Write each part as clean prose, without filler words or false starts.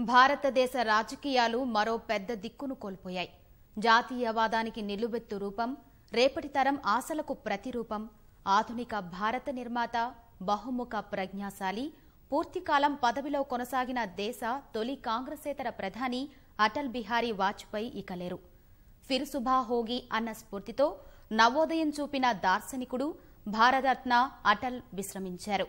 భారతదేశ రాజకీయాలు మరో పెద్ద దిక్కును కోల్పోయాయి. జాతీయవాదానికి నిలువెత్తు రూపం, రేపటి తరం ఆశలకు ప్రతిరూపం, ఆధునిక భారత నిర్మాత, బహుముఖ ప్రజ్ఞాశాలి, పూర్తికాలం పదవిలో కొనసాగిన దేశ తొలి కాంగ్రెసేతర ప్రధాని అటల్ బిహారీ వాజ్పేయి ఇక లేరు. ఫిర్ సుభా హోగి అన్న స్ఫూర్తితో నవోదయం చూపిన దార్శనికుడు, భారతరత్న అటల్ విశ్రమించారు.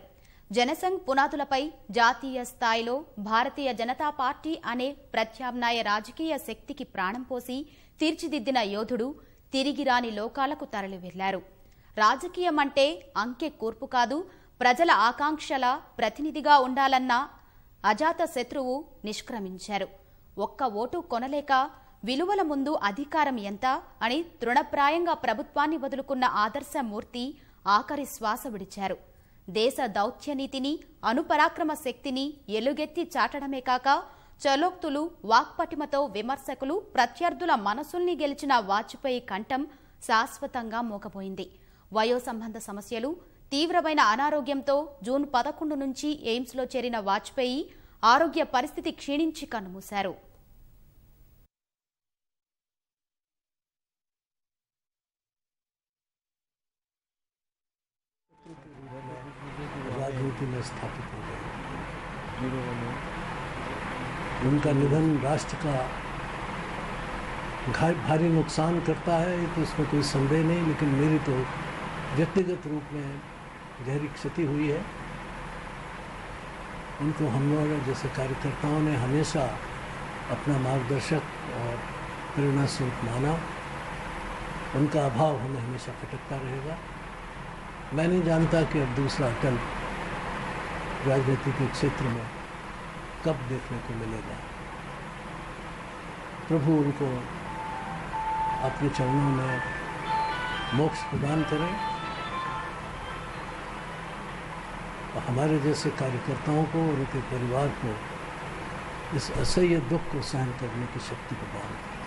జనసంఘ్ పునాదులపై జాతీయ స్థాయిలో భారతీయ జనతా పార్టీ అనే ప్రత్యామ్నాయ రాజకీయ శక్తికి ప్రాణం పోసి తీర్చిదిద్దిన యోధుడు తిరిగి రాని లోకాలకు తరలి వెళ్లారు. రాజకీయమంటే అంకె కూర్పు కాదు, ప్రజల ఆకాంక్షల ప్రతినిధిగా ఉండాలన్న అజాత శత్రువు నిష్క్రమించారు. ఒక్క ఓటు కొనలేక విలువల ముందు అధికారం ఎంత అని తృణప్రాయంగా ప్రభుత్వాన్ని వదులుకున్న ఆదర్శమూర్తి ఆఖరి శ్వాస విడిచారు. దేశ దౌత్యనీతిని, అనుపరాక్రమ శక్తిని ఎలుగెత్తి చాటడమే కాక చలోక్తులు, వాక్పటిమతో విమర్శకులు, ప్రత్యర్థుల మనసుల్ని గెలిచిన వాజ్పేయి కంఠం శాశ్వతంగా మోగపోయింది. వయో సంబంధ సమస్యలు, తీవ్రమైన అనారోగ్యంతో జూన్ 11 నుంచి ఎయిమ్స్లో చేరిన వాజ్పేయి ఆరోగ్య పరిస్థితి క్షీణించి కన్నుమూశారు. राजनीति में स्थापित हो गए। उनका निधन राष्ट्र का भारी नुकसान करता है, तो इसमें कोई संदेह नहीं, लेकिन मेरी तो व्यक्तिगत रूप में गहरी क्षति हुई है। उनको हम लोग जैसे कार्यकर्ताओं ने हमेशा अपना मार्गदर्शक और प्रेरणा स्रोत माना। उनका अभाव हमें हमेशा खटकता रहेगा। मैं नहीं जानता कि अब दूसरा अटल राजनीति के क्षेत्र में कब देखने को मिलेगा। प्रभु उनको अपने चरणों में मोक्ष प्रदान करें और हमारे जैसे कार्यकर्ताओं को और उनके परिवार को इस असह्य दुख को सहन करने की शक्ति प्रदान करें।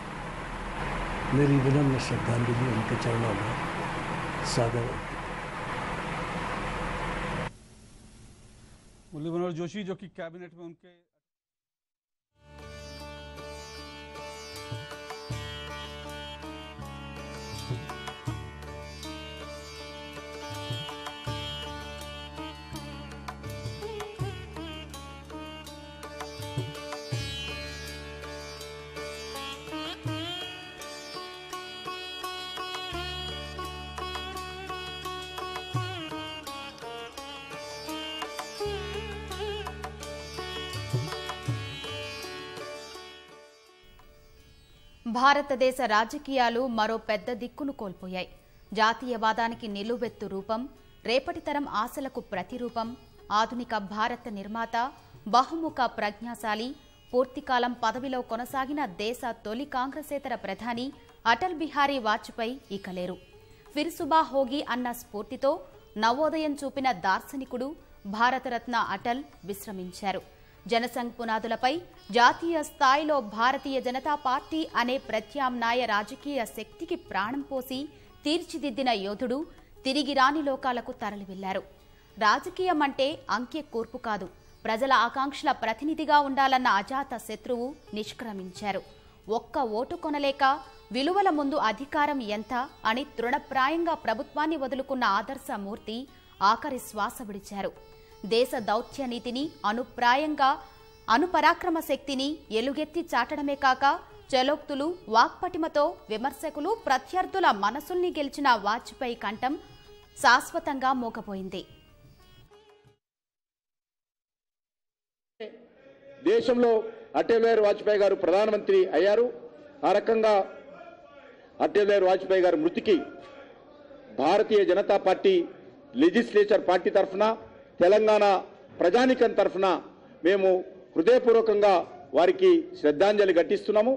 मेरी विनम्र श्रद्धांजलि उनके चरणों में सादर। मुरली मनोहर जोशी जो कि कैबिनेट में उनके భారతదేశ రాజకీయాలు మరో పెద్ద దిక్కును కోల్పోయాయి. జాతీయవాదానికి నిలువెత్తు రూపం, రేపటి తరం ఆశలకు ప్రతిరూపం, ఆధునిక భారత నిర్మాత, బహుముఖ ప్రజ్ఞాశాలి, పూర్తికాలం పదవిలో కొనసాగిన దేశ తొలి కాంగ్రెసేతర ప్రధాని అటల్ బిహారీ వాజ్పేయి ఇక లేరు. ఫిర్ సుభా హోగి అన్న స్ఫూర్తితో నవోదయం చూపిన దార్శనికుడు, భారతరత్న అటల్ విశ్రమించారు. జనసంఘ్ పునాదులపై జాతీయ స్థాయిలో భారతీయ జనతా పార్టీ అనే ప్రత్యామ్నాయ రాజకీయ శక్తికి ప్రాణం పోసి తీర్చిదిద్దిన యోధుడు తిరిగి రాని లోకాలకు తరలి వెళ్లారు. రాజకీయమంటే అంకె కూర్పు కాదు, ప్రజల ఆకాంక్షల ప్రతినిధిగా ఉండాలన్న అజాత శత్రువు నిష్క్రమించారు. ఒక్క ఓటు కొనలేక విలువల ముందు అధికారం ఎంత అని తృణప్రాయంగా ప్రభుత్వాన్ని వదులుకున్న ఆదర్శమూర్తి ఆఖరి శ్వాస విడిచారు. దేశ దౌత్యనీతిని, అనుపరాక్రమ శక్తిని ఎలుగెత్తి చాటడమే కాక చలోక్తులు, వాక్పటిమతో విమర్శకులు, ప్రత్యర్థుల మనసుల్ని గెలిచిన వాజ్పేయి కంఠం శాశ్వతంగా మోగపోయింది. దేశంలో అటల్ బిహారీ వాజ్పేయి గారు ప్రధానమంత్రి అయ్యారు. ఆ రకంగా అటల్ బిహారీ వాజ్పేయి గారి మృతికి Bharatiya Janata party legislature party తరఫున, తెలంగాణ ప్రజానికం తరఫున మేము హృదయపూర్వకంగా వారికి శ్రద్ధాంజలి ఘటిస్తున్నాము.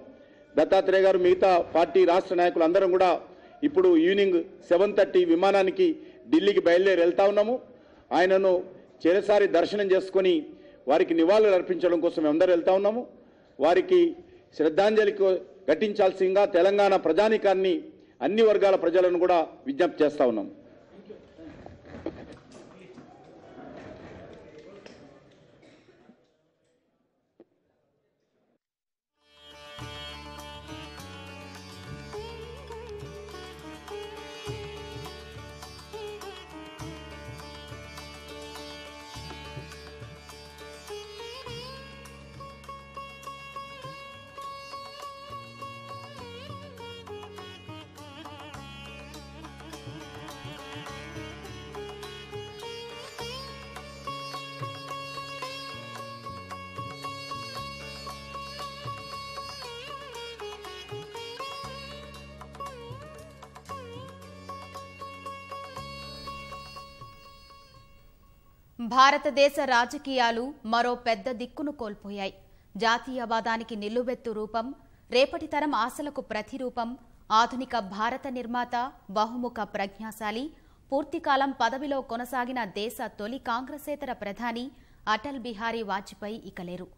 దత్తాత్రేయ గారు, మిగతా పార్టీ రాష్ట్ర నాయకులు అందరం కూడా ఇప్పుడు ఈవినింగ్ 7:30 విమానానికి ఢిల్లీకి బయలుదేరి వెళ్తా ఉన్నాము. ఆయనను చిరసారి దర్శనం చేసుకొని వారికి నివాళులు అర్పించడం కోసం అందరూ వెళ్తా ఉన్నాము. వారికి శ్రద్ధాంజలి ఘటించాల్సిందిగా తెలంగాణ ప్రజానికాన్ని, అన్ని వర్గాల ప్రజలను కూడా విజ్ఞప్తి చేస్తా ఉన్నాము. భారతదేశ రాజకీయాలు మరో పెద్ద దిక్కును కోల్పోయాయి. జాతీయవాదానికి నిలువెత్తు రూపం, రేపటి తరం ఆశలకు ప్రతిరూపం, ఆధునిక భారత నిర్మాత, బహుముఖ ప్రజ్ఞాశాలి, పూర్తికాలం పదవిలో కొనసాగిన దేశ తొలి కాంగ్రెసేతర ప్రధాని అటల్ బిహారీ వాజ్పేయి ఇక లేరు.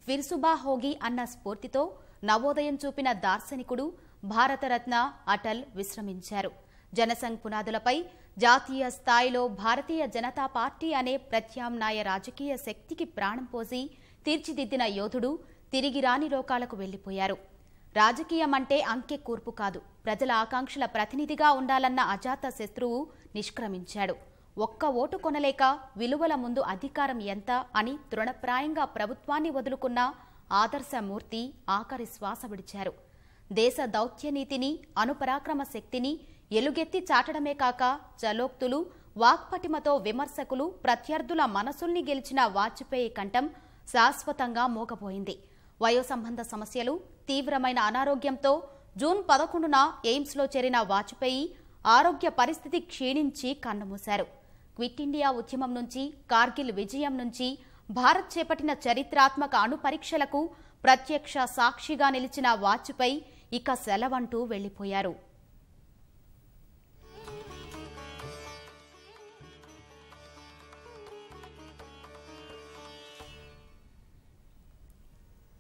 ఫిర్సుబా హోగి అన్న స్ఫూర్తితో నవోదయం చూపిన దార్శనికుడు, భారతరత్న అటల్ విశ్రమించారు. జనసంఘ్ పునాదులపై జాతీయ స్థాయిలో భారతీయ జనతా పార్టీ అనే ప్రత్యామ్నాయ రాజకీయ శక్తికి ప్రాణం పోసి తీర్చిదిద్దిన యోధుడు తిరిగి రాని లోకాలకు వెళ్లిపోయారు. రాజకీయం అంటే అంకె కూర్పు కాదు, ప్రజల ఆకాంక్షల ప్రతినిధిగా ఉండాలన్న అజాత శత్రువు నిష్క్రమించాడు. ఒక్క ఓటు కొనలేక విలువల ముందు అధికారం ఎంత అని తృణప్రాయంగా ప్రభుత్వాన్ని వదులుకున్న ఆదర్శమూర్తి ఆఖరి శ్వాస విడిచారు. దేశ దౌత్యనీతిని, అనుపరాక్రమ శక్తిని ఎలుగెత్తి చాటడమే కాక చలోక్తులు, వాక్పటిమతో విమర్శకులు, ప్రత్యర్థుల మనసుల్ని గెలిచిన వాజ్పేయి కంఠం శాశ్వతంగా మోగపోయింది. వయోసంబంధ సమస్యలు, తీవ్రమైన అనారోగ్యంతో జూన్ 11న ఎయిమ్స్లో చేరిన వాజ్పేయి ఆరోగ్య పరిస్థితి క్షీణించి కన్నుమూశారు. క్విట్ ఇండియా ఉద్యమం నుంచి, కార్గిల్ విజయం నుంచి భారత్ చేపట్టిన చరిత్రాత్మక అణుపరీక్షలకు ప్రత్యక్ష సాక్షిగా నిలిచిన వాజ్పేయి ఇక సెలవంటూ వెళ్లిపోయారు.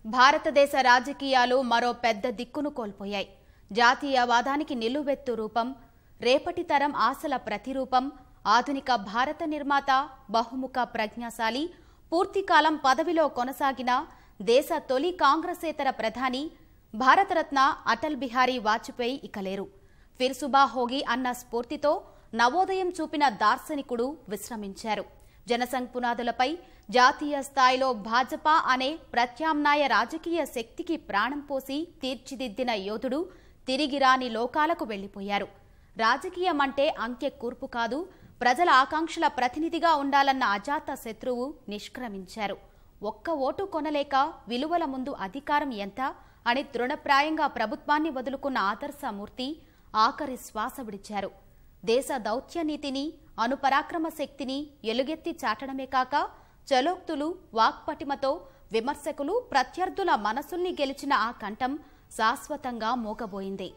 భారతదేశ రాజకీయాలు మరో పెద్ద దిక్కును కోల్పోయాయి. జాతీయవాదానికి నిలువెత్తు రూపం, రేపటి తరం ఆశల ప్రతిరూపం, ఆధునిక భారత నిర్మాత, బహుముఖ ప్రజ్ఞాశాలి, పూర్తికాలం పదవిలో కొనసాగిన దేశ తొలి కాంగ్రెసేతర ప్రధాని భారతరత్న అటల్ బిహారీ వాజ్పేయి ఇక లేరు. ఫిర్సుబా హోగి అన్న స్ఫూర్తితో నవోదయం చూపిన దార్శనికుడు విశ్రమించారు. జనసంఘ్ పునాదులపై జాతీయ స్థాయిలో భాజపా అనే ప్రత్యామ్నాయ రాజకీయ శక్తికి ప్రాణం పోసి తీర్చిదిద్దిన యోధుడు తిరిగి రాని లోకాలకు వెళ్లిపోయారు. రాజకీయం అంటే అంకె కూర్పు కాదు, ప్రజల ఆకాంక్షల ప్రతినిధిగా ఉండాలన్న అజాత శత్రువు నిష్క్రమించారు. ఒక్క ఓటు కొనలేక విలువల ముందు అధికారం ఎంత అని తృణప్రాయంగా ప్రభుత్వాన్ని వదులుకున్న ఆదర్శమూర్తి ఆఖరి శ్వాస విడిచారు. దేశ దౌత్యనీతిని, అనుపరాక్రమ శక్తిని ఎలుగెత్తి చాటడమే కాక చలోక్తులు, వాక్పటిమతో విమర్శకులు, ప్రత్యర్థుల మనసుల్ని గెలిచిన ఆ కంఠం శాశ్వతంగా మోగబోయింది.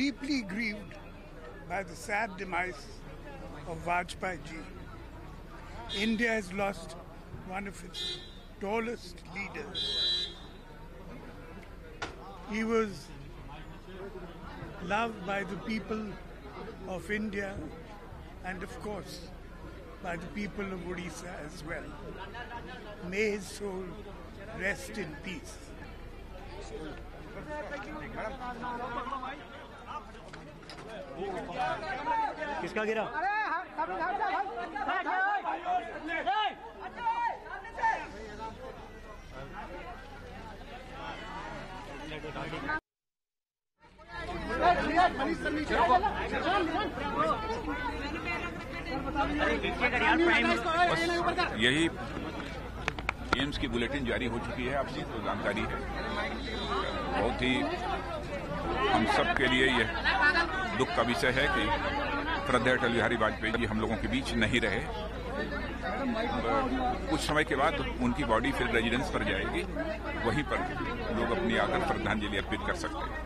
Deeply grieved by the sad demise of Vajpayee ji, India has lost one of its tallest leaders. He was loved by the people of India and of course by the people of Odisha as well. May his soul rest in peace. किसका गिरा? यही AIIMS की bulletin जारी हो चुकी है, आपसी तो जानकारी है। बहुत ही हम सब के लिए यह दुख का विषय है कि श्रद्धेय अटल बिहारी वाजपेयी जी हम लोगों के बीच नहीं रहे। कुछ समय के बाद उनकी बॉडी फिर रेजिडेंस पर जाएगी, वहीं पर लोग अपनी आकर श्रद्धांजलि अर्पित कर सकते हैं।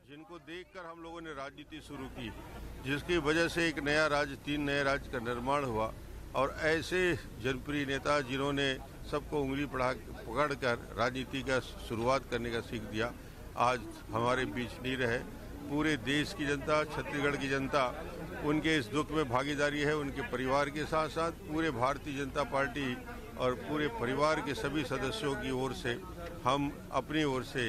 जिनको देखकर हम लोगों ने राजनीति शुरू की, जिसकी वजह से एक नया राज्य, 3 नए राज्य का निर्माण हुआ। और ऐसे जनप्रिय नेता जिन्होंने सबको उंगली पकड़कर राजनीति का शुरुआत करने का सीख दिया, आज हमारे बीच नहीं रहे। पूरे देश की जनता, छत्तीसगढ़ की जनता उनके इस दुख में भागीदारी है। उनके परिवार के साथ साथ पूरे भारतीय जनता पार्टी और पूरे परिवार के सभी सदस्यों की ओर से हम अपनी ओर से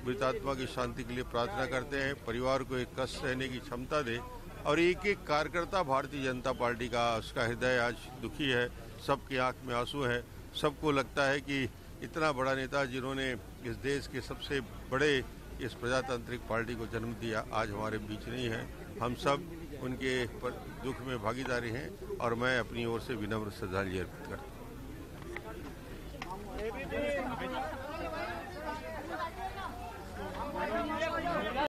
मृतात्मा की शांति के लिए प्रार्थना करते हैं। परिवार को एक कष्ट सहने की क्षमता दे। और एक एक कार्यकर्ता भारतीय जनता पार्टी का, उसका हृदय आज दुखी है, सबकी आंख में आंसू है। सबको लगता है कि इतना बड़ा नेता जिन्होंने इस देश के सबसे बड़े इस प्रजातांत्रिक पार्टी को जन्म दिया, आज हमारे बीच नहीं है। हम सब उनके दुख में भागीदारी हैं और मैं अपनी ओर से विनम्र श्रद्धांजलि अर्पित करता हूँ।